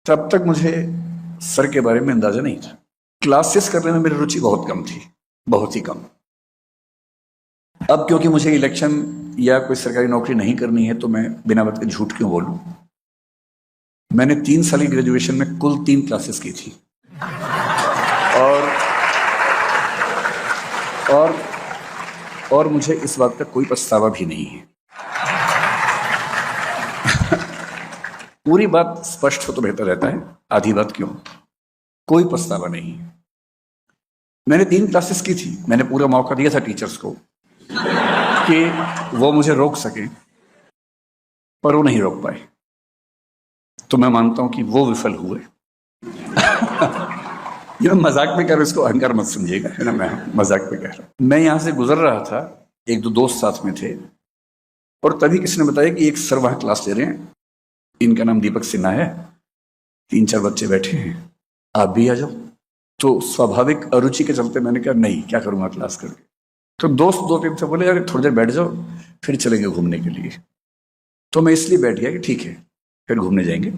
तब तक मुझे सर के बारे में अंदाजा नहीं था। क्लासेस करने में मेरी रुचि बहुत कम थी, बहुत ही कम। अब क्योंकि मुझे इलेक्शन या कोई सरकारी नौकरी नहीं करनी है तो मैं बिना बात के झूठ क्यों बोलूं। मैंने 3 साल की ग्रेजुएशन में कुल 3 क्लासेस की थी और और और मुझे इस बात का कोई पछतावा भी नहीं है। पूरी बात स्पष्ट हो तो बेहतर रहता है, आधी बात क्यों। कोई पछतावा नहीं है। मैंने 3 क्लासेस की थी। मैंने पूरा मौका दिया था टीचर्स को कि वो मुझे रोक सके, पर वो नहीं रोक पाए। तो मैं मानता हूं कि वो विफल हुए। ये मैं मजाक में कह रहा हूं, इसको अहंकार मत समझिएगा, है ना। मैं मजाक में कह रहा हूं। मैं यहां से गुजर रहा था, 1-2 दोस्त साथ में थे, और तभी किसी ने बताया कि एक सर वहां क्लास ले रहे हैं, इनका नाम दीपक सिन्हा है, 3-4 बच्चे बैठे हैं, आप भी आ जाओ। तो स्वाभाविक अरुचि के चलते मैंने कहा नहीं, क्या करूंगा क्लास करके। तो दोस्त 2-3 से बोले यार थोड़ी देर बैठ जाओ, फिर चलेंगे घूमने के लिए। तो मैं इसलिए बैठ गया कि ठीक है, फिर घूमने जाएंगे।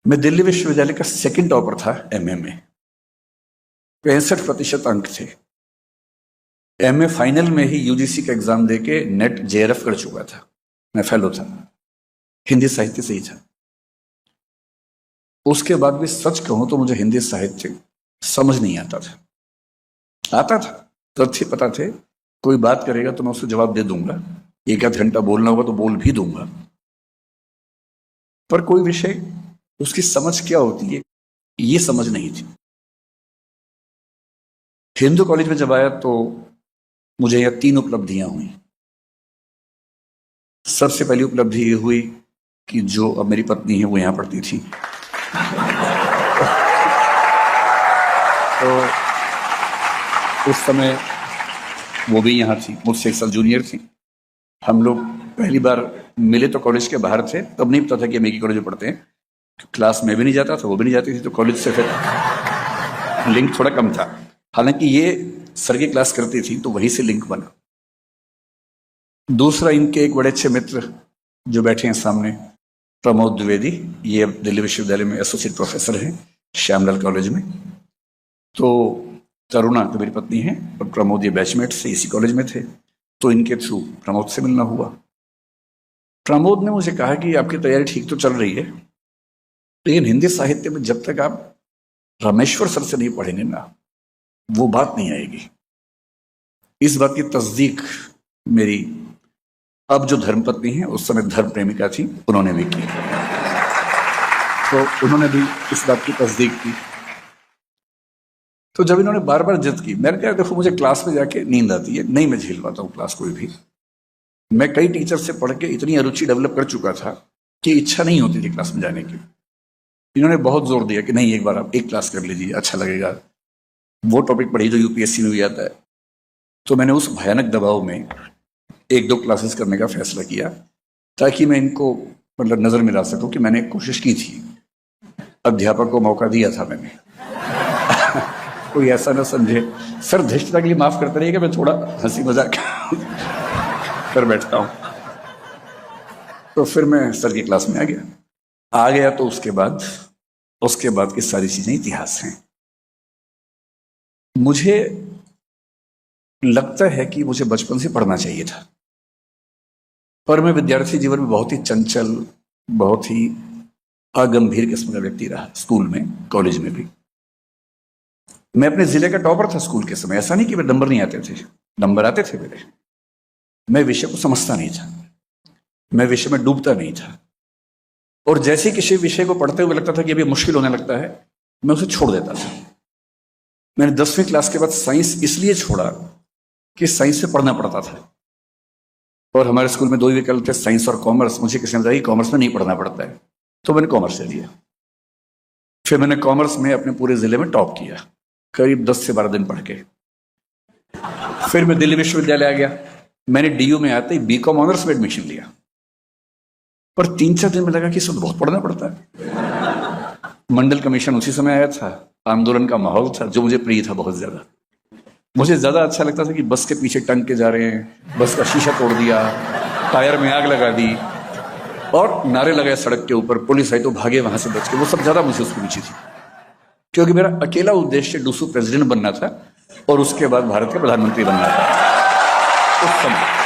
मैं दिल्ली विश्वविद्यालय का 2nd टॉपर था एमए में, 65% अंक थे। एमए फाइनल में ही यूजीसी का एग्जाम देके नेट जेआरएफ कर चुका था, मैं फेलो था, हिंदी साहित्य से ही था। उसके बाद भी सच कहूं तो मुझे हिंदी साहित्य समझ नहीं आता था, तथ्य पता थे, कोई बात करेगा तो मैं उससे जवाब दे दूंगा, 1-8 घंटा बोलना होगा तो बोल भी दूंगा, पर कोई विषय उसकी समझ क्या होती है ये समझ नहीं थी। हिंदू कॉलेज में जब आया तो मुझे यह 3 उपलब्धियां हुई। सबसे पहली उपलब्धि ये हुई कि जो अब मेरी पत्नी है वो यहां पढ़ती थी। तो उस समय वो भी यहाँ थी, मुझसे 1 साल जूनियर थी। हम लोग पहली बार मिले तो कॉलेज के बाहर थे, तब नहीं पता था कि हम एक ही कॉलेज में पढ़ते हैं। क्लास में भी नहीं जाता था, वो भी नहीं जाती थी, तो कॉलेज से फिर लिंक थोड़ा कम था। हालांकि ये सर की क्लास करती थी तो वहीं से लिंक बना। दूसरा, इनके एक बड़े अच्छे मित्र जो बैठे हैं सामने, प्रमोद द्विवेदी, ये अब दिल्ली विश्वविद्यालय में एसोसिएट प्रोफेसर हैं श्यामलाल कॉलेज में। तो तरुणा तो मेरी पत्नी है और प्रमोद ये बैचमेट से इसी कॉलेज में थे, तो इनके थ्रू प्रमोद से मिलना हुआ। प्रमोद ने मुझे कहा कि आपकी तैयारी ठीक तो चल रही है, लेकिन हिंदी साहित्य में जब तक आप रामेश्वर सर से नहीं पढ़ेंगे ना, वो बात नहीं आएगी। इस बात की तस्दीक मेरी अब जो धर्मपत्नी है, उस समय धर्म प्रेमिका थी, उन्होंने भी की। तो उन्होंने भी इस बात की तस्दीक की। तो जब इन्होंने बार बार जिद की, मैंने कहा देखो मुझे क्लास में जाके नींद आती है, नहीं मैं झेल पाता हूँ क्लास कोई भी। मैं कई टीचर से पढ़ के इतनी अरुचि डेवलप कर चुका था कि इच्छा नहीं होती थी क्लास में जाने की। इन्होंने बहुत जोर दिया कि नहीं, एक बार आप एक क्लास कर लीजिए, अच्छा लगेगा, वो टॉपिक पढ़िए जो यूपीएससी में भी आता है। तो मैंने उस भयानक दबाव में 1-2 क्लासेस करने का फैसला किया, ताकि मैं इनको मतलब नजर में ला सकूं कि मैंने कोशिश की थी, अध्यापक को मौका दिया था मैंने। कोई ऐसा ना समझे, सर धृष्टता के लिए माफ करते रहिएगा, मैं थोड़ा हंसी मजाक कर बैठता हूं। तो फिर मैं सर की क्लास में आ गया तो उसके बाद की सारी चीजें इतिहास हैं। मुझे लगता है कि मुझे बचपन से पढ़ना चाहिए था, पर मैं विद्यार्थी जीवन में बहुत ही चंचल, बहुत ही अगंभीर किस्म का व्यक्ति रहा, स्कूल में, कॉलेज में भी। मैं अपने जिले का टॉपर था स्कूल के समय। ऐसा नहीं कि मेरे नंबर नहीं आते थे, नंबर आते थे मेरे। मैं विषय को समझता नहीं था, मैं विषय में डूबता नहीं था, और जैसे किसी विषय को पढ़ते हुए लगता था कि अभी मुश्किल होने लगता है, मैं उसे छोड़ देता था। मैंने 10वीं क्लास के बाद साइंस इसलिए छोड़ा कि साइंस से पढ़ना पड़ता था, और हमारे स्कूल में 2 ही विकल्प थे, साइंस और कॉमर्स। मुझे किसी ने बताया कॉमर्स में नहीं पढ़ना पड़ता है, तो मैंने कॉमर्स ले लिया। फिर मैंने कॉमर्स में अपने पूरे जिले में टॉप किया, करीब 10 से 12 दिन पढ़ के। फिर मैं दिल्ली विश्वविद्यालय आ गया। मैंने डीयू में आते ही बीकॉम ऑनर्स में एडमिशन लिया, पर 3-4 दिन में लगा कि इसमें तो बहुत पढ़ना पड़ता है। मंडल कमीशन उसी समय आया था, आंदोलन का माहौल था, जो मुझे प्रिय था बहुत ज्यादा। मुझे ज्यादा अच्छा लगता था कि बस के पीछे टंग के जा रहे हैं, बस का शीशा तोड़ दिया, टायर में आग लगा दी, और नारे लगाए सड़क के ऊपर, पुलिस आई तो भागे वहां से बच के। वो सब ज्यादा मुझे उसकी रुचि थी, क्योंकि मेरा अकेला उद्देश्य डूसू प्रेसिडेंट बनना था और उसके बाद भारत का प्रधानमंत्री बनना था उस समय।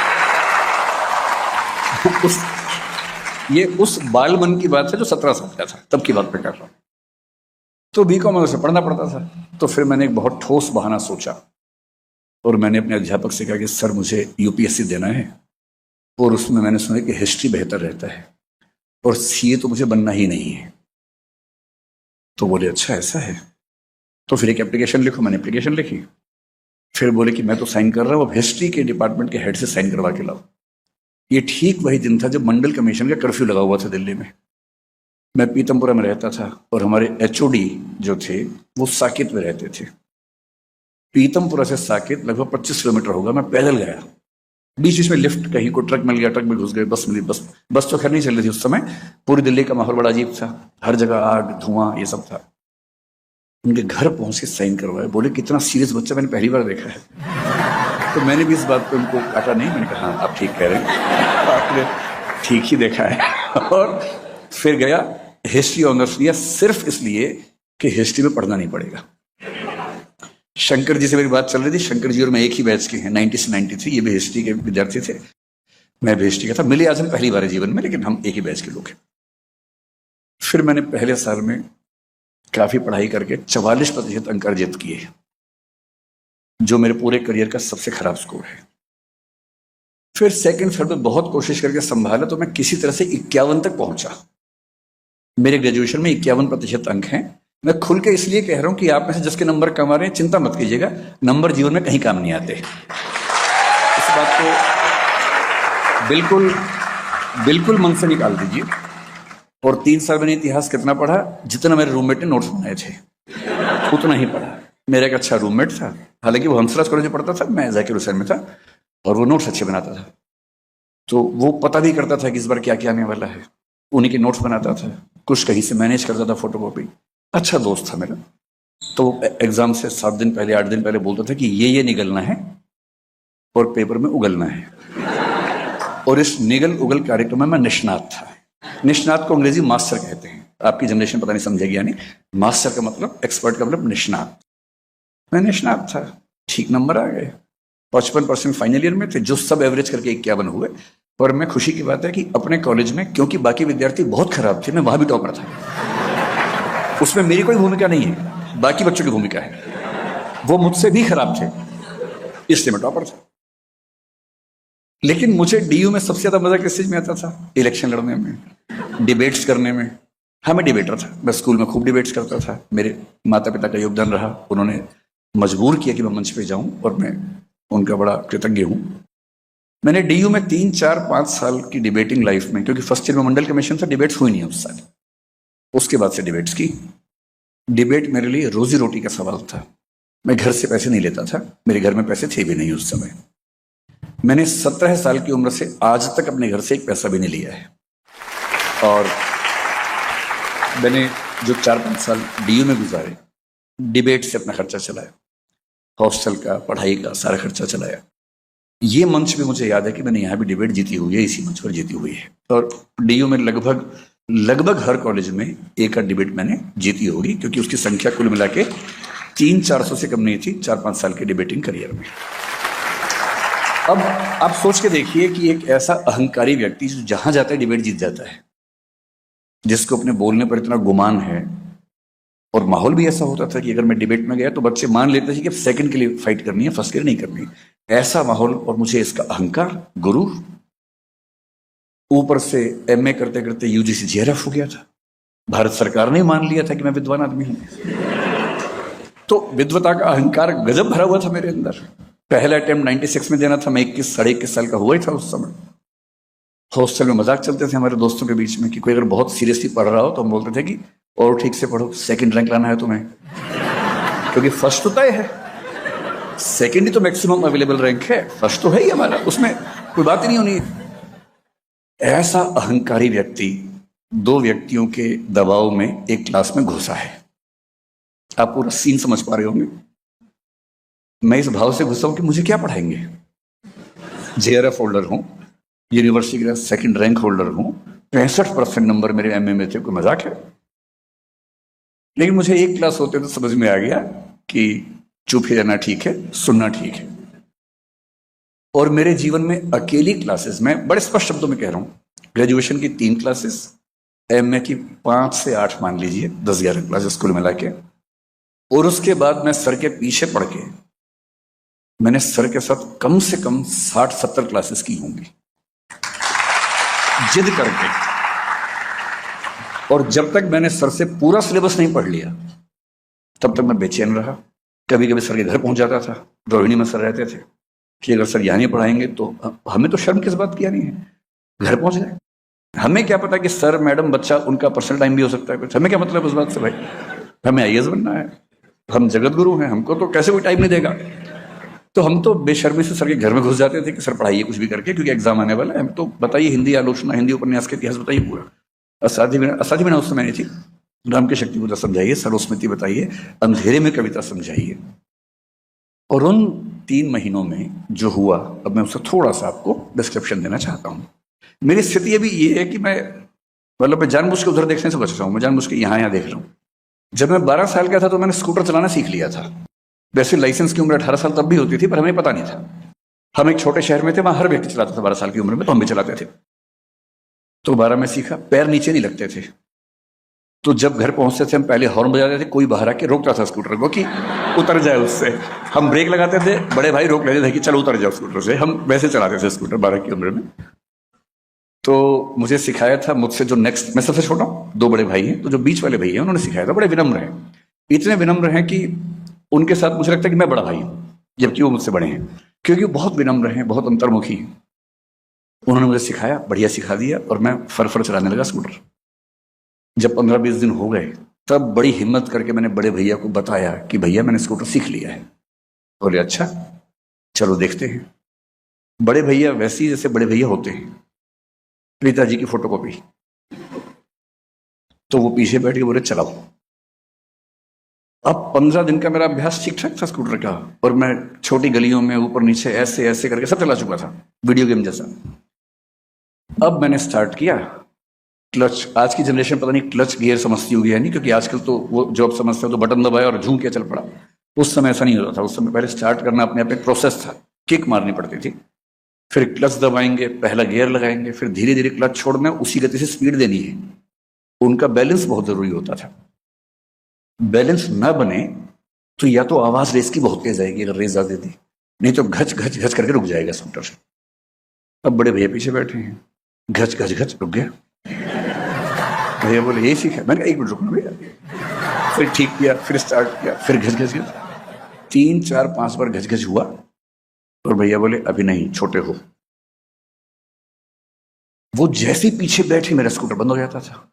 ये उस बाल मन की बात है जो 17 साल का था, तब की बात मैं कर रहा हूं। तो बीकॉम में उसे पढ़ना पड़ता था। तो फिर मैंने एक बहुत ठोस बहाना सोचा और मैंने अपने अध्यापक से कहा कि सर मुझे यूपीएससी देना है, और उसमें मैंने सुना कि हिस्ट्री बेहतर रहता है और सीए तो मुझे बनना ही नहीं है। तो बोले अच्छा ऐसा है, तो फिर एक एप्लीकेशन लिखो। मैंने एप्लीकेशन लिखी। फिर बोले कि मैं तो साइन कर रहा हूँ, अब हिस्ट्री के डिपार्टमेंट के हेड से साइन करवा के लाओ। ये ठीक वही दिन था जब मंडल कमीशन का कर्फ्यू लगा हुआ था दिल्ली में। मैं पीतमपुरा में रहता था और हमारे एचओडी जो थे वो साकेत में रहते थे। पीतमपुरा से साकेत लगभग 25 किलोमीटर होगा। मैं पैदल गया, बीच बीच में लिफ्ट, कहीं को ट्रक मिल गया, ट्रक में घुस गए, बस मिली, बस तो खैर नहीं चल रही थी उस समय। पूरी दिल्ली का माहौल बड़ा अजीब था, हर जगह आग धुआं ये सब था। उनके घर पहुंच के साइन करवाए। बोले कितना सीरियस बच्चा मैंने पहली बार देखा है। तो मैंने भी इस बात पे उनको काटा नहीं, मैंने कहा हाँ आप ठीक कह रहे हैं, आपने ठीक ही देखा है। और फिर गया, हिस्ट्री ऑनर्स लिया सिर्फ इसलिए कि हिस्ट्री में पढ़ना नहीं पड़ेगा। शंकर जी से मेरी बात चल रही थी। शंकर जी और मैं एक ही बैच के हैं, 90 से 93। ये भी हिस्ट्री के विद्यार्थी थे, मैं भी हिस्ट्री का था। मिले आज हम पहली बार है जीवन में, लेकिन हम एक ही बैच के लोग हैं। फिर मैंने पहले साल में काफी पढ़ाई करके 44% अंक अर्जित किए, जो मेरे पूरे करियर का सबसे खराब स्कोर है। फिर सेकंड साल में बहुत कोशिश करके संभाला तो मैं किसी तरह से 51 तक पहुंचा। मेरे ग्रेजुएशन में 51% अंक हैं। मैं खुल के इसलिए कह रहा हूं कि आप में से जिसके नंबर कम आ रहे हैं चिंता मत कीजिएगा, नंबर जीवन में कहीं काम नहीं आते। इस बात को बिल्कुल बिल्कुल मन से निकाल दीजिए। और 3 साल मैंने इतिहास कितना पढ़ा, जितना मेरे रूममेट ने नोट्स बनाए थे उतना ही पढ़ा। मेरा एक अच्छा रूममेट था, हालांकि वो हंसराज कॉलेज में पढ़ता था, मैं जाकिर हुसैन में था, और वो नोट्स अच्छे बनाता था। तो वो पता भी करता था कि इस बार क्या क्या आने वाला है, उन्हीं के नोट्स बनाता था, कुछ कहीं से मैनेज करता था फोटोकॉपी। अच्छा दोस्त था मेरा। तो एग्जाम से 7 दिन पहले 8 दिन पहले बोलता था कि ये निगलना है और पेपर में उगलना है। और इस निगल उगल कार्यक्रम में मैं निष्णात था। निष्णात को अंग्रेजी मास्टर कहते हैं, आपकी जनरेशन पता नहीं समझेगी। यानी मास्टर का मतलब, एक्सपर्ट का मतलब निष्णात। मैं निष्णात था, ठीक नंबर आ गए। 55% फाइनल ईयर में थे, जो सब एवरेज करके 51 हुए। पर मैं खुशी की बात है कि अपने कॉलेज में, क्योंकि बाकी विद्यार्थी बहुत खराब थे, मैं वहां भी टॉपर था। उसमें मेरी कोई भूमिका नहीं है, बाकी बच्चों की भूमिका है। वो मुझसे भी खराब थे, इसलिए मैं टॉपर था। लेकिन मुझे डीयू में सबसे ज्यादा मजा किस चीज में आता था? इलेक्शन लड़ने में, डिबेट्स करने में। हाँ मैं डिबेटर था, मैं स्कूल में खूब डिबेट्स करता था। मेरे माता पिता का योगदान रहा, उन्होंने मजबूर किया कि मैं मंच पे जाऊं, और मैं उनका बड़ा कृतज्ञ हूं। मैंने डीयू में 3, 4, 5 साल की डिबेटिंग लाइफ में, क्योंकि फर्स्ट ईयर में मंडल कमीशन था, डिबेट्स हुई नहीं उस साल, उसके बाद से डिबेट्स की। डिबेट मेरे लिए रोजी रोटी का सवाल था। मैं घर से पैसे नहीं लेता था, मेरे घर में पैसे थे भी नहीं उस समय। मैंने 17 साल की उम्र से आज तक अपने घर से एक पैसा भी नहीं लिया है। और मैंने जो 4-5 साल डीयू में गुजारे, डिबेट से अपना खर्चा चलाया, हॉस्टल का, पढ़ाई का सारा खर्चा चलाया। ये मंच भी मुझे याद है कि मैंने यहाँ भी डिबेट जीती हुई है, इसी मंच पर जीती हुई है। और डीयू में लगभग हर कॉलेज में एक आध डिबेट मैंने जीती होगी, क्योंकि उसकी संख्या कुल मिला के 300-400 से कम नहीं थी 4-5 साल के डिबेटिंग करियर में। अब आप सोच के देखिए कि एक ऐसा अहंकारी व्यक्ति जो जहां जाता है डिबेट जीत जाता है, जिसको अपने बोलने पर इतना गुमान है, और माहौल भी ऐसा होता था कि अगर मैं डिबेट में गया तो बच्चे मान लेते थे कि अब सेकंड के लिए फाइट करनी है, फर्स्ट के लिए नहीं करनी। ऐसा माहौल, और मुझे इसका अहंकार, गुरूर। ऊपर से एमए करते करते यूजीसी जेआरएफ हो गया था। भारत सरकार ने मान लिया था कि मैं विद्वान आदमी हूं। तो विद्वता का अहंकार गजब भरा हुआ था मेरे अंदर। पहला अटेम्प्ट 96 में देना था, मैं 21-21 साल का हुआ ही था उस समय। हॉस्टल में मजाक चलते थे हमारे दोस्तों के बीच में कि कोई अगर बहुत सीरियसली पढ़ रहा हो तो हम बोलते थे कि और ठीक से पढ़ो, सेकंड रैंक लाना है तुम्हें, क्योंकि फर्स्ट तो तय है, सेकंड ही तो मैक्सिमम अवेलेबल रैंक है, फर्स्ट तो है ही हमारा, उसमें कोई बात ही नहीं होनी। ऐसा अहंकारी व्यक्ति 2 व्यक्तियों के दबाव में एक क्लास में घुसा है। आप पूरा सीन समझ पा रहे होंगे। मैं इस भाव से घुसा हूं कि मुझे क्या पढ़ाएंगे। जेआरएफ होल्डर हूं, यूनिवर्सिटी का सेकंड रैंक होल्डर हूं, 65% नंबर मेरे एमए में थे, कोई मजाक है। लेकिन मुझे एक क्लास होते तो समझ में आ गया कि चुप ही रहना ठीक है, सुनना ठीक है। और मेरे जीवन में अकेली क्लासेस, मैं बड़े स्पष्ट शब्दों में कह रहा हूं, ग्रेजुएशन की 3 क्लासेस, एमए की 5 से 8 मान लीजिए, 10-11 क्लासेस कुल मिला के, और उसके बाद मैं सर के पीछे पड़ के मैंने सर के साथ कम से कम 60-70 क्लासेस की होंगी, जिद करके। और जब तक मैंने सर से पूरा सिलेबस नहीं पढ़ लिया तब तक मैं बेचैन रहा। कभी कभी सर के घर पहुंच जाता था, रोहिणी में सर रहते थे कि अगर सर यहाँ नहीं पढ़ाएंगे तो हमें तो शर्म किस बात की आनी है, घर पहुंच जाए। हमें क्या पता कि सर मैडम बच्चा उनका पर्सनल टाइम भी हो सकता है कुछ, हमें क्या मतलब उस बात से भाई, हमें आईएएस बनना है, हम जगत गुरु हैं, हमको तो कैसे कोई टाइम नहीं देगा। तो हम तो बेशर्मी से सर के घर में घुस जाते थे कि सर पढ़ाइए कुछ भी करके, क्योंकि एग्जाम आने वाला है, हम तो बताइए हिंदी आलोचना, हिंदी उपन्यास के इतिहास बताइए पूरा। असाध्य बिना उस समय नहीं थी, राम की शक्ति पूजा समझाइए, सरोस्मृति बताइए, अंधेरे में कविता समझाइए। और उन 3 महीनों में जो हुआ, अब मैं उससे थोड़ा सा आपको डिस्क्रिप्शन देना चाहता हूँ। मेरी स्थिति अभी ये है कि मैं जानबूझ के उधर देखने से बच रहा हूँ, मैं जानबूझ के यहाँ देख रहा हूँ। जब मैं 12 साल का था तो मैंने स्कूटर चलाना सीख लिया था। वैसे लाइसेंस की उम्र 18 साल तब भी होती थी, पर हमें पता नहीं था। हम एक छोटे शहर में थे, वहां हर व्यक्ति चलाता था 12 साल की उम्र में, तो हम भी चलाते थे। तो 12 में सीखा, पैर नीचे नहीं लगते थे। तो जब घर पहुंचते थे हम पहले हॉर्न बजाते थे, कोई बाहर आके रोकता था स्कूटर को कि उतर जाए उससे। हम ब्रेक लगाते थे, बड़े भाई रोक लेते थे कि चलो उतर जाओ स्कूटर से। हम वैसे चलाते थे स्कूटर 12 की उम्र में। तो मुझे सिखाया था मुझसे जो नेक्स्ट, मैं सबसे छोटा हूँ, 2 बड़े भाई हैं, तो जो बीच वाले भाई हैं उन्होंने सिखाया था। बड़े विनम्र हैं, इतने विनम्र हैं कि उनके साथ मुझे लगता है कि मैं बड़ा भाई हूँ, जबकि वो मुझसे बड़े हैं, क्योंकि वो बहुत विनम्र हैं, बहुत अंतर्मुखी हैं। उन्होंने मुझे सिखाया, बढ़िया सिखा दिया, और मैं फर चलाने लगा स्कूटर। जब 15-20 दिन हो गए तब बड़ी हिम्मत करके मैंने बड़े भैया को बताया कि भैया मैंने स्कूटर सीख लिया है। बोले अच्छा चलो देखते हैं। बड़े भैया वैसे ही जैसे बड़े भैया होते हैं, पिताजी की फोटोकॉपी। तो वो पीछे बैठ के बोले चलाओ। अब 15 दिन का मेरा अभ्यास ठीक ठाक था स्कूटर का, और मैं छोटी गलियों में ऊपर नीचे ऐसे ऐसे करके सब चला चुका था, वीडियो गेम जैसा। अब मैंने स्टार्ट किया क्लच। आज की जनरेशन पता नहीं क्लच गियर समझती होगी या नहीं, क्योंकि आजकल तो वो जो आप समझते हो तो बटन दबाया और झूम के चल पड़ा। उस समय ऐसा नहीं होता था, उस समय पहले स्टार्ट करना अपने आप एक प्रोसेस था, किक मारनी पड़ती थी, फिर क्लच दबाएंगे, पहला गियर लगाएंगे, फिर धीरे धीरे क्लच छोड़ना, उसी गति से स्पीड देनी है। उनका बैलेंस बहुत जरूरी होता था। बैलेंस ना बने तो या तो आवाज रेस की बहुत तेज आएगी अगर रेस ज्यादा दी, नहीं तो घच घच घच करके रुक जाएगा स्कूटर। अब बड़े भैया पीछे बैठे हैं, घच घच घच रुक गया। भैया बोले यही सीखा। मैंने कहा 1 मिनट रुकना भैया। फिर ठीक किया, फिर स्टार्ट किया, फिर घच घच घच, 3 4 5 बार घच घच हुआ, और भैया बोले अभी नहीं, छोटे हो। वो जैसे पीछे बैठे मेरा स्कूटर बंद हो जाता था।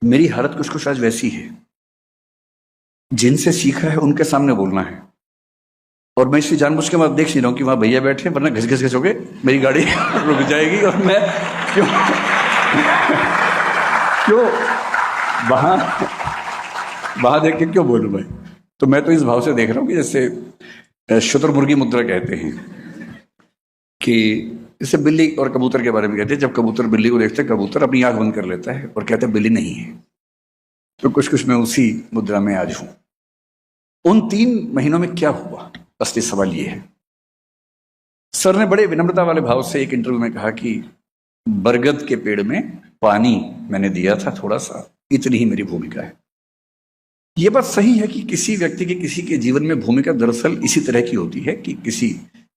मेरी हालत कुछ कुछ आज वैसी है। जिनसे सीखा है उनके सामने बोलना है, और मैं इसलिए जानबूझ के मैं देख नहीं रहा हूं कि वहां भैया बैठे, वरना घस घस घस हो गए मेरी गाड़ी रुक जाएगी, और मैं क्यों क्यों वहां देख के क्यों बोलूं मैं। तो मैं तो इस भाव से देख रहा हूं कि जैसे शुतुरमुर्गी मुद्रा कहते हैं, कि जैसे बिल्ली और कबूतर के बारे में कहते हैं, जब कबूतर बिल्ली को देखते हैं, कबूतर अपनी आंख बंद कर लेता है और कहता है बिल्ली नहीं है। तो कुछ कुछ मैं उसी मुद्रा में आज हूं। उन 3 महीनों में क्या हुआ, असली सवाल ये है। सर ने बड़े विनम्रता वाले भाव से एक इंटरव्यू में कहा कि बरगद के पेड़ में पानी मैंने दिया था थोड़ा सा, इतनी ही मेरी भूमिका है। यह बात सही है कि किसी व्यक्ति के किसी के जीवन में भूमिका दरअसल इसी तरह की होती है कि किसी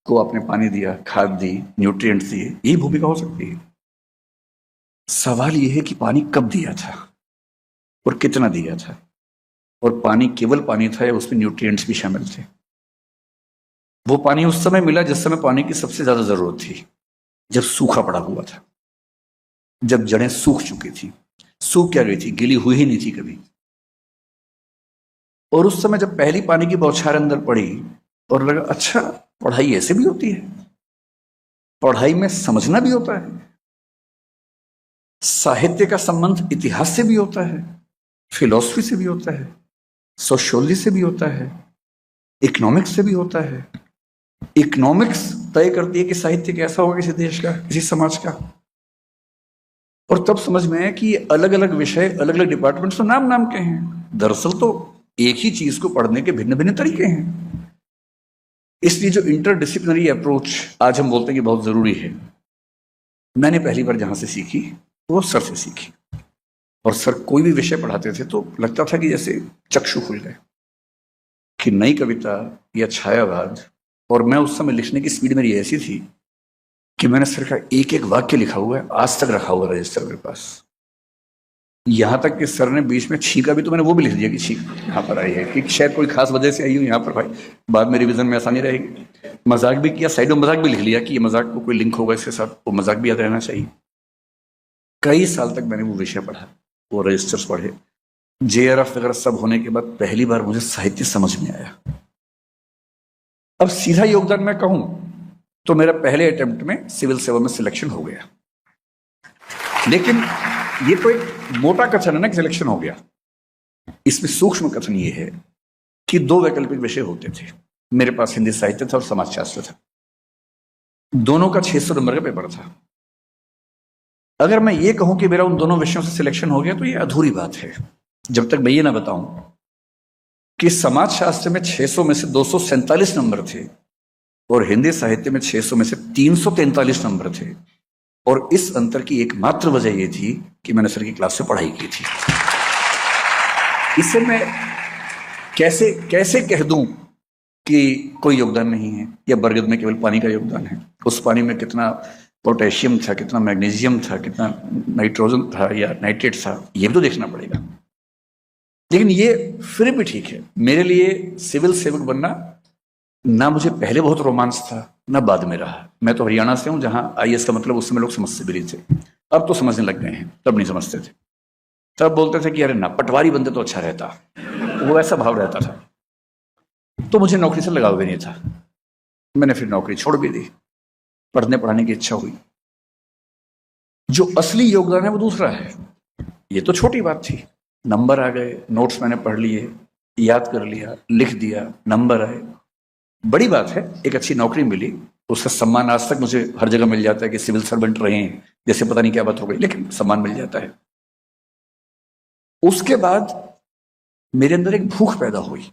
को आपने पानी दिया, खाद दी, न्यूट्रिएंट्स दिए, यही भूमिका हो सकती है। सवाल यह है कि पानी कब दिया था और कितना दिया था, और पानी केवल पानी था या उसमें न्यूट्रिएंट्स भी शामिल थे। वो पानी उस समय मिला जिस समय पानी की सबसे ज्यादा जरूरत थी, जब सूखा पड़ा हुआ था, जब जड़ें सूख चुकी थी। सूख क्या गई थी, गीली हुई ही नहीं थी कभी। और उस समय जब पहली पानी की बौछार अंदर पड़ी और लगा अच्छा पढ़ाई ऐसे भी होती है, पढ़ाई में समझना भी होता है, साहित्य का संबंध इतिहास से भी होता है, फिलॉसफी से भी होता है, सोशियोलॉजी से भी होता है, इकोनॉमिक्स से भी होता है। इकोनॉमिक्स तय करती है कि साहित्य कैसा होगा किसी देश का, किसी समाज का। और तब समझ में आया कि ये अलग अलग विषय, अलग अलग डिपार्टमेंट्स तो नाम नाम के हैं, दरअसल तो एक ही चीज को पढ़ने के भिन्न भिन्न तरीके हैं। इसलिए जो इंटरडिसिप्लिनरी अप्रोच आज हम बोलते हैं कि बहुत जरूरी है, मैंने पहली बार जहां से सीखी वो सर से सीखी। और सर कोई भी विषय पढ़ाते थे तो लगता था कि जैसे चक्षु खुल गए, कि नई कविता या छायावाद। और मैं उस समय लिखने की स्पीड मेरी ऐसी थी कि मैंने सर का एक एक वाक्य लिखा हुआ है, आज तक रखा हुआ रजिस्टर मेरे पास। यहां तक कि सर ने बीच में छींका भी तो मैंने वो भी लिख दिया कि छींक यहाँ पर आई है, कि शायद कोई खास वजह से आई हूँ यहाँ पर, भाई बाद में रिवीजन में आसानी रहेगी। मजाक भी किया, साइड में मजाक भी लिख लिया कि ये मजाक को कोई लिंक होगा इसके साथ, वो मजाक भी याद रहना चाहिए। कई साल तक मैंने वो विषय पढ़ा, वो रजिस्टर्स पढ़े, JRF वगैरह सब होने के बाद पहली बार मुझे साहित्य समझ में आया। अब सीधा योगदान मैं कहूं तो मेरा पहले अटेम्प्ट में सिविल सेवा में सिलेक्शन हो गया। लेकिन ये तो एक मोटा कथन है ना कि सिलेक्शन हो गया। इसमें सूक्ष्म कथन ये है कि 2 वैकल्पिक विषय होते थे मेरे पास, हिंदी साहित्य था और समाजशास्त्र था। दोनों का 600 नंबर का पेपर था। अगर मैं ये कहूं कि मेरा उन दोनों विषयों से सिलेक्शन हो गया तो ये अधूरी बात है, जब तक मैं ये ना बताऊं कि समाजशास्त्र में 600 में से 247 नंबर थे और हिंदी साहित्य में 600 में से 343 नंबर थे। और इस अंतर की एकमात्र वजह यह थी कि मैंने सर की क्लास से पढ़ाई की थी। इससे मैं कैसे कैसे कह दूं कि कोई योगदान नहीं है, या बरगद में केवल पानी का योगदान है। उस पानी में कितना पोटेशियम था, कितना मैग्नीशियम था, कितना नाइट्रोजन था या नाइट्रेट था, ये भी तो देखना पड़ेगा। लेकिन ये फिर भी ठीक है, मेरे लिए सिविल सेवक बनना ना मुझे पहले बहुत रोमांच था ना बाद में रहा। मैं तो हरियाणा से हूं जहां IAS का मतलब उस समय लोग समझते भी नहीं थे, अब तो समझने लग गए हैं, तब नहीं समझते थे। तब बोलते थे कि अरे ना पटवारी बनते तो अच्छा रहता, वो ऐसा भाव रहता था। तो मुझे नौकरी से लगाव भी नहीं था, मैंने फिर नौकरी छोड़ भी दी, पढ़ने पढ़ाने की इच्छा हुई। जो असली योगदान है वो दूसरा है। ये तो छोटी बात थी, नंबर आ गए, नोट्स मैंने पढ़ लिए, याद कर लिया, लिख दिया, नंबर आए। बड़ी बात है एक अच्छी नौकरी मिली, उसका सम्मान आज तक मुझे हर जगह मिल जाता है कि सिविल सर्वेंट रहे हैं, जैसे पता नहीं क्या बात हो गई, लेकिन सम्मान मिल जाता है। उसके बाद मेरे अंदर एक भूख पैदा हुई।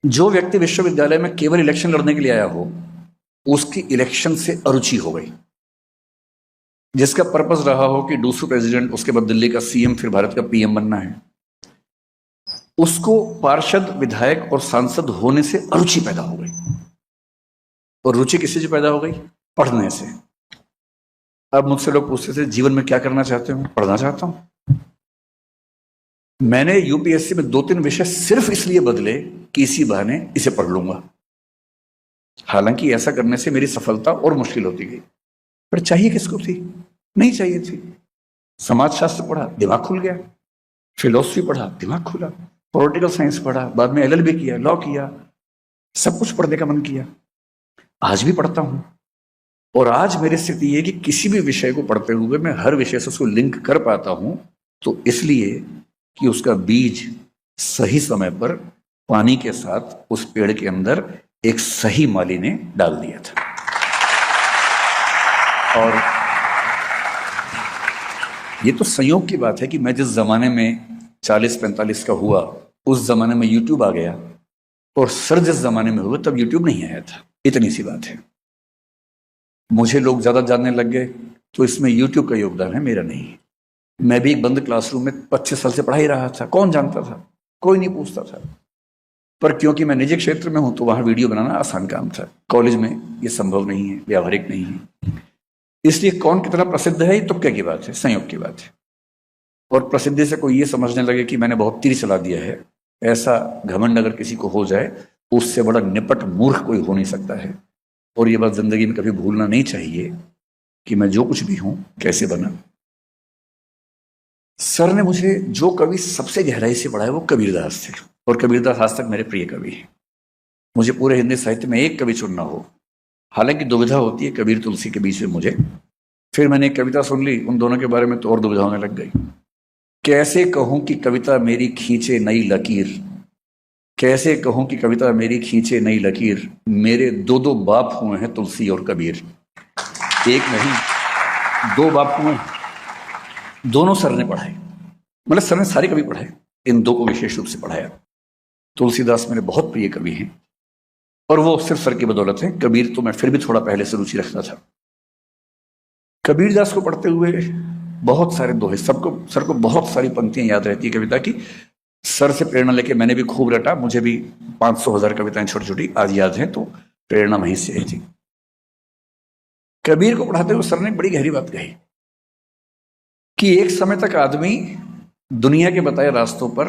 जो व्यक्ति विश्वविद्यालय में केवल इलेक्शन लड़ने के लिए आया हो, उसकी इलेक्शन से अरुचि हो गई। जिसका पर्पस रहा हो कि दूसरा प्रेसिडेंट, उसके बाद दिल्ली का CM, फिर भारत का PM बनना है, उसको पार्षद, विधायक और सांसद होने से अरुचि पैदा हो गई। और रुचि किससे पैदा हो गई? पढ़ने से। अब मुझसे लोग पूछते थे जीवन में क्या करना चाहते हो? पढ़ना चाहता हूं। मैंने UPSC में 2-3 विषय सिर्फ इसलिए बदले कि इसी बहाने इसे पढ़ लूंगा। हालांकि ऐसा करने से मेरी सफलता और मुश्किल होती गई, पर चाहिए किसको थी? नहीं चाहिए थी। समाजशास्त्र पढ़ा, दिमाग खुल गया। फिलॉसफी पढ़ा, दिमाग खुला। पॉलिटिकल साइंस पढ़ा, बाद में LLB किया, लॉ किया, सब कुछ पढ़ने का मन किया। आज भी पढ़ता हूं। और आज मेरी स्थिति ये कि किसी भी विषय को पढ़ते हुए मैं हर विषय से उसको लिंक कर पाता हूं, तो इसलिए कि उसका बीज सही समय पर पानी के साथ उस पेड़ के अंदर एक सही माली ने डाल दिया था। और ये तो संयोग की बात है कि मैं जिस जमाने में 40-45 का हुआ, उस जमाने में YouTube आ गया, और सर जिस जमाने में हुआ तब YouTube नहीं आया था। इतनी सी बात है। मुझे लोग ज्यादा जानने लग गए, तो इसमें YouTube का योगदान है, मेरा नहीं। मैं भी एक बंद क्लासरूम में 25 साल से पढ़ा ही रहा था, कौन जानता था? कोई नहीं पूछता था। पर क्योंकि मैं निजी क्षेत्र में हूं तो वहां वीडियो बनाना आसान काम था। कॉलेज में ये संभव नहीं है, व्यावहारिक नहीं है। इसलिए कौन कितना प्रसिद्ध है ये तुक्के की बात है, संयोग की बात है। और प्रसिद्धि से कोई ये समझने लगे कि मैंने बहुत तीर चला दिया है, ऐसा घमंड अगर किसी को हो जाए, उससे बड़ा निपट मूर्ख कोई हो नहीं सकता है। और ये बात जिंदगी में कभी भूलना नहीं चाहिए कि मैं जो कुछ भी हूं कैसे बना। सर ने मुझे जो कवि सबसे गहराई से पढ़ाया वो कबीरदास थे, और कबीरदास आज तक मेरे प्रिय कवि हैं। मुझे पूरे हिंदी साहित्य में एक कवि चुनना हो, हालांकि दुविधा होती है कबीर तुलसी के बीच में मुझे। फिर मैंने एक कविता सुन ली, उन दोनों के बारे में तो और दुविधा होने लग गई। कैसे कहूं कि कविता मेरी खींचे नई लकीर, कैसे कहूं कि कविता मेरी खींचे नई लकीर, मेरे 2 बाप हुए हैं तुलसी और कबीर। एक नहीं, 2 बाप हुए। दोनों सर ने पढ़ाए, मतलब सर ने सारे कवि पढ़ाए, इन दो को विशेष रूप से पढ़ाया। तुलसीदास मेरे बहुत प्रिय कवि हैं और वो सिर्फ सर की बदौलत है। कबीर तो मैं फिर भी थोड़ा पहले से रुचि रखता था। कबीरदास को पढ़ते हुए बहुत सारे दोहे, सबको सर को बहुत सारी पंक्तियां याद रहती है कविता की। सर से प्रेरणा लेके मैंने भी खूब रटा, मुझे भी 500,000 कविताएं छोटी छोटी आज याद हैं, तो प्रेरणा वहीं से आई थी। कबीर को पढ़ाते हुए सर ने बड़ी गहरी बात कही कि एक समय तक आदमी दुनिया के बताए रास्तों पर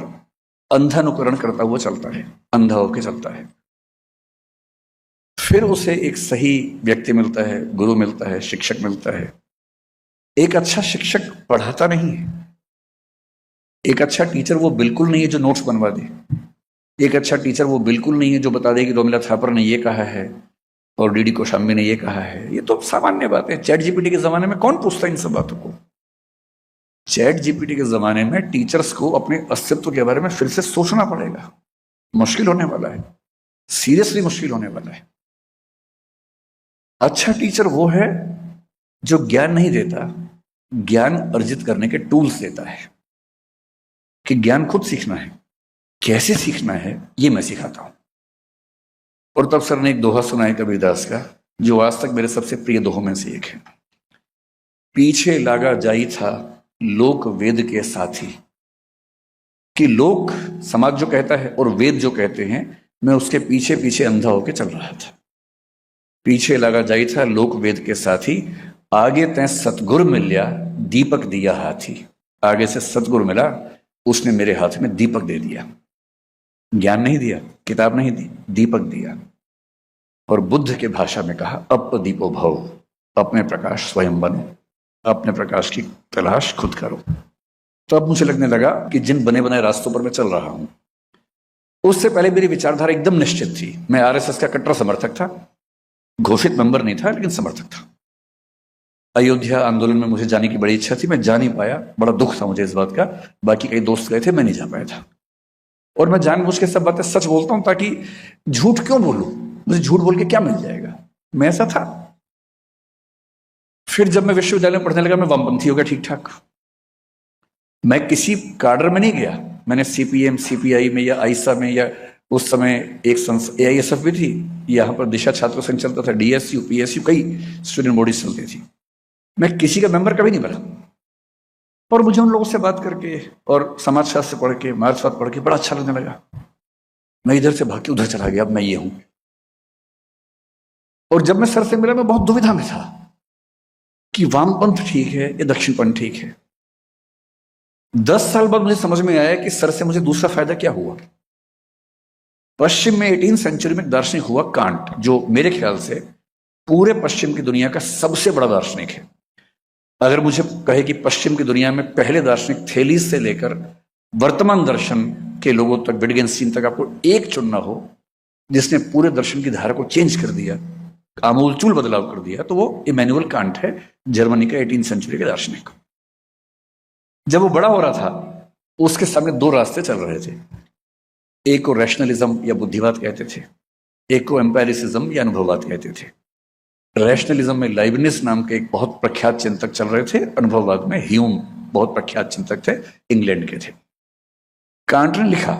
अंधानुकरण करता हुआ चलता है, अंधा होकर चलता है। फिर उसे एक सही व्यक्ति मिलता है, गुरु मिलता है, शिक्षक मिलता है। एक अच्छा शिक्षक पढ़ाता नहीं है, एक अच्छा टीचर वो बिल्कुल नहीं है जो नोट्स बनवा दे, एक अच्छा टीचर वो बिल्कुल नहीं है जो बता दे कि रोमिला थापर ने ये कहा है और डीडी कोशाम्बी ने ये कहा है। ये तो सामान्य बात है। चैट जीपीटी के जमाने में कौन पूछता है इन सब बातों को? चैट जीपीटी के जमाने में टीचर्स को अपने अस्तित्व के बारे में फिर से सोचना पड़ेगा। मुश्किल होने वाला है, सीरियसली मुश्किल होने वाला है। अच्छा टीचर वो है जो ज्ञान नहीं देता, ज्ञान अर्जित करने के टूल्स देता है कि ज्ञान खुद सीखना है, कैसे सीखना है ये मैं सिखाता हूं। और तब सर ने एक दोहा सुनाया कबीरदास का, जो आज तक मेरे सबसे प्रिय दोहों में से एक है। पीछे लागा जाई था लोक वेद के साथी, कि लोक समाज जो कहता है और वेद जो कहते हैं, मैं उसके पीछे पीछे अंधा होकर चल रहा था। पीछे लगा जाई था लोक वेद के साथी, आगे तय सतगुर मिलिया दीपक दिया हाथी। आगे से सतगुरु मिला, उसने मेरे हाथ में दीपक दे दिया। ज्ञान नहीं दिया, किताब नहीं दी, दीपक दिया। और बुद्ध के भाषा में कहा, अप दीपो भव, अपने प्रकाश स्वयं बनो, अपने प्रकाश की तलाश खुद करो। तो अब मुझे लगने लगा कि जिन बने बनाए रास्तों पर मैं चल रहा हूं, उससे पहले मेरी विचारधारा एकदम निश्चित थी। मैं आरएसएस का कट्टर समर्थक था, घोषित मेंबर नहीं था लेकिन समर्थक था। अयोध्या आंदोलन में मुझे जाने की बड़ी इच्छा थी, मैं जा नहीं पाया, बड़ा दुख था मुझे इस बात का। बाकी कई दोस्त गए थे, मैं नहीं जा पाया था। और मैं जानबूझ के सब बातें सच बोलता हूं, ताकि झूठ क्यों बोलूं, मुझे झूठ बोल के क्या मिल जाएगा। मैं ऐसा था। फिर जब मैं विश्वविद्यालय में पढ़ने लगा, मैं वामपंथी हो गया ठीक ठाक। मैं किसी काडर में नहीं गया। मैंने सीपीएम, सीपीआई में या आईसा में, या उस समय एक एआईएसएफ भी थी, यहाँ पर दिशा छात्र संघ चलता था, डीएसयू, पीएसयू, कई स्टूडेंट बॉडीज चलती थी। मैं किसी का मेंबर कभी नहीं बना। और मुझे उन लोगों से बात करके और समाजशास्त्र पढ़ के, मार्क्सवाद पढ़ के बड़ा अच्छा लगने लगा। मैं इधर से भाग के उधर चला गया, अब मैं ये हूं। और जब मैं सर से मिला, मैं बहुत दुविधा में था कि वामपंथ ठीक है या दक्षिणपंथ ठीक है। 10 साल बाद मुझे समझ में आया कि सर से मुझे दूसरा फायदा क्या हुआ। पश्चिम में 18वीं सेंचुरी में दार्शनिक हुआ कांट, जो मेरे ख्याल से पूरे पश्चिम की दुनिया का सबसे बड़ा दार्शनिक है। अगर मुझे कहे कि पश्चिम की दुनिया में पहले दार्शनिक थेलीस से लेकर वर्तमान दर्शन के लोगों तक, विटगेन्स्टीन तक, आपको एक चुनना हो जिसने पूरे दर्शन की धारा को चेंज कर दिया, आमूलचूल बदलाव कर दिया, तो वो इमैनुअल कांट है, जर्मनी का 18वीं सेंचुरी के दार्शनिक। जब वो बड़ा हो रहा था, उसके सामने दो रास्ते चल रहे थे। एक को रैशनलिज्म या बुद्धिवाद कहते थे, एक को एम्पायरिसिज्म या अनुभववाद कहते थे। रैशनलिज्म में लाइबनिज नाम के एक बहुत प्रख्यात चिंतक चल रहे थे, अनुभववाद में ह्यूम बहुत प्रख्यात चिंतक थे, इंग्लैंड के थे। कांट ने लिखा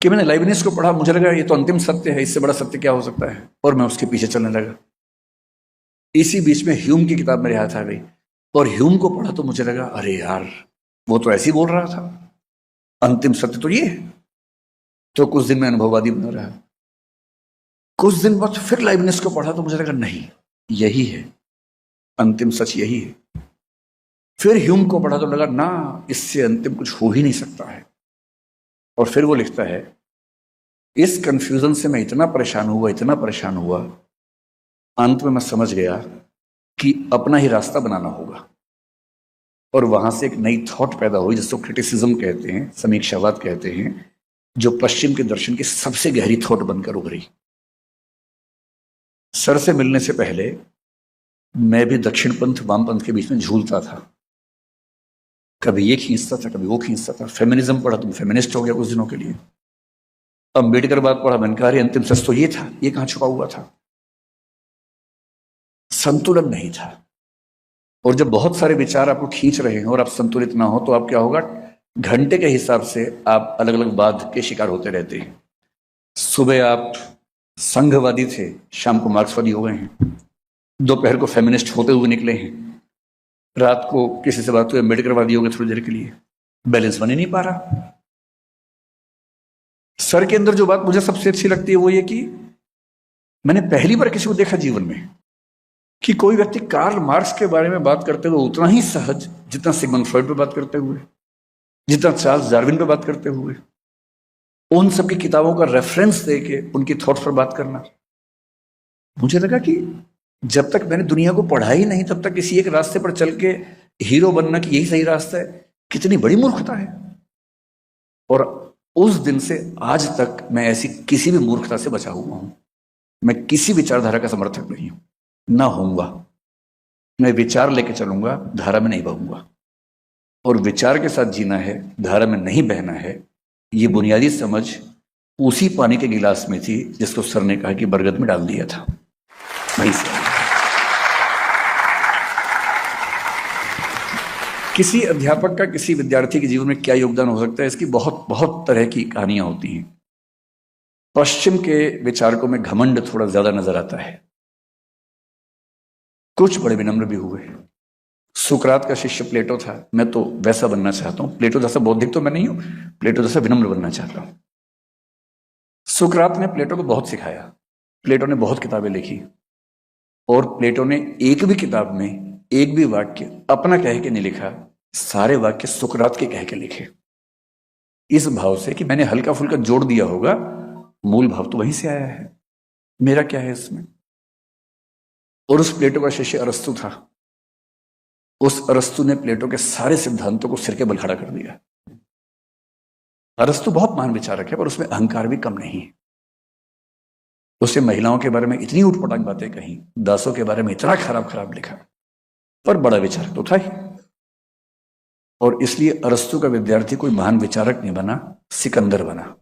कि मैंने लाइबनिज को पढ़ा, मुझे लगा ये तो अंतिम सत्य है, इससे बड़ा सत्य क्या हो सकता है, और मैं उसके पीछे चलने लगा। इसी बीच में ह्यूम की किताब मेरे हाथ आ गई और ह्यूम को पढ़ा तो मुझे लगा, अरे यार वो तो ऐसे ही बोल रहा था, अंतिम सत्य तो ये है। तो कुछ दिन में अनुभववादी बना रहा। कुछ दिन बाद फिर लाइबनिज को पढ़ा तो मुझे लगा, नहीं यही है अंतिम सच, यही है। फिर ह्यूम को पढ़ा तो लगा, ना इससे अंतिम कुछ हो ही नहीं सकता है। और फिर वो लिखता है, इस कंफ्यूजन से मैं इतना परेशान हुआ, इतना परेशान हुआ, अंत में मैं समझ गया कि अपना ही रास्ता बनाना होगा। और वहां से एक नई थॉट पैदा हुई जिसको क्रिटिसिज्म कहते हैं, समीक्षावाद कहते हैं, जो पश्चिम के दर्शन की सबसे गहरी थॉट बनकर उभरी। सर से मिलने से पहले मैं भी दक्षिणपंथ वामपंथ के बीच में झूलता था, कभी ये खींचता था, कभी वो खींचता था। फेमिनिज्म पढ़ा तो फेमिनिस्ट हो गया कुछ दिनों के लिए। अम्बेडकर बात पढ़ा, मैंने कहा अंतिम सच तो ये था, ये कहां छुपा हुआ था। संतुलन नहीं था। और जब बहुत सारे विचार आपको खींच रहे हैं और आप संतुलित ना हो तो आप क्या होगा, घंटे के हिसाब से आप अलग अलग बात के शिकार होते रहते हैं। सुबह आप संघवादी थे, शाम को मार्क्सवादी हो गए हैं। दोपहर को फेमिनिस्ट होते हुए निकले हैं, रात को किसी से बात हुई अम्बेडकरवादी हो गए थोड़ी देर के लिए। बैलेंस बन ही नहीं पा रहा। सर के अंदर जो बात मुझे सबसे अच्छी लगती है वो ये कि मैंने पहली बार किसी को देखा जीवन में कि कोई व्यक्ति कार्ल मार्क्स के बारे में बात करते हुए उतना ही सहज जितना सिगमंड फ्रॉइड पे बात करते हुए, जितना चार्ल्स डार्विन पे बात करते हुए, उन सबकी किताबों का रेफरेंस देके उनकी थॉट्स पर बात करना। मुझे लगा कि जब तक मैंने दुनिया को पढ़ा ही नहीं तब तक किसी एक रास्ते पर चल के हीरो बनना कि यही सही रास्ता है, कितनी बड़ी मूर्खता है। और उस दिन से आज तक मैं ऐसी किसी भी मूर्खता से बचा हुआ हूं। मैं किसी विचारधारा का समर्थक नहीं हूं, ना होऊंगा। मैं विचार लेके चलूंगा, धारा में नहीं बहूंगा। और विचार के साथ जीना है, धारा में नहीं बहना है। ये बुनियादी समझ उसी पानी के गिलास में थी जिसको सर ने कहा कि बरगद में डाल दिया था। वहीं से किसी अध्यापक का किसी विद्यार्थी के जीवन में क्या योगदान हो सकता है, इसकी बहुत बहुत तरह की कहानियां होती हैं। पश्चिम के विचारकों में घमंड थोड़ा ज्यादा नजर आता है, कुछ बड़े विनम्र भी हुए। सुकरात का शिष्य प्लेटो था, मैं तो वैसा बनना चाहता हूं। प्लेटो जैसा बौद्धिक तो मैं नहीं हूं, प्लेटो जैसा विनम्र बनना चाहता हूं। सुकरात ने प्लेटो को बहुत सिखाया, प्लेटो ने बहुत किताबें लिखी, और प्लेटो ने एक भी किताब में एक भी वाक्य अपना कह के नहीं लिखा, सारे वाक्य सुकरात के कह के लिखे। इस भाव से कि मैंने हल्का फुल्का जोड़ दिया होगा, मूल भाव तो वहीं से आया है, मेरा क्या है इसमें। और उस प्लेटो का शिष्य अरस्तु था। उस अरस्तु ने प्लेटो के सारे सिद्धांतों को सिर के बल खड़ा कर दिया। अरस्तु बहुत महान विचारक है, पर उसमें अहंकार भी कम नहीं है। उसने महिलाओं के बारे में इतनी उठपटांग बातें कही, दासों के बारे में इतना खराब खराब लिखा, पर बड़ा विचारक तो था ही। और इसलिए अरस्तु का विद्यार्थी कोई महान विचारक नहीं बना, सिकंदर बना।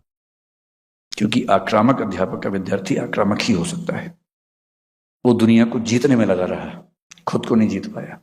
क्योंकि आक्रामक अध्यापक का विद्यार्थी आक्रामक ही हो सकता है। वो दुनिया को जीतने में लगा रहा, खुद को नहीं जीत पाया।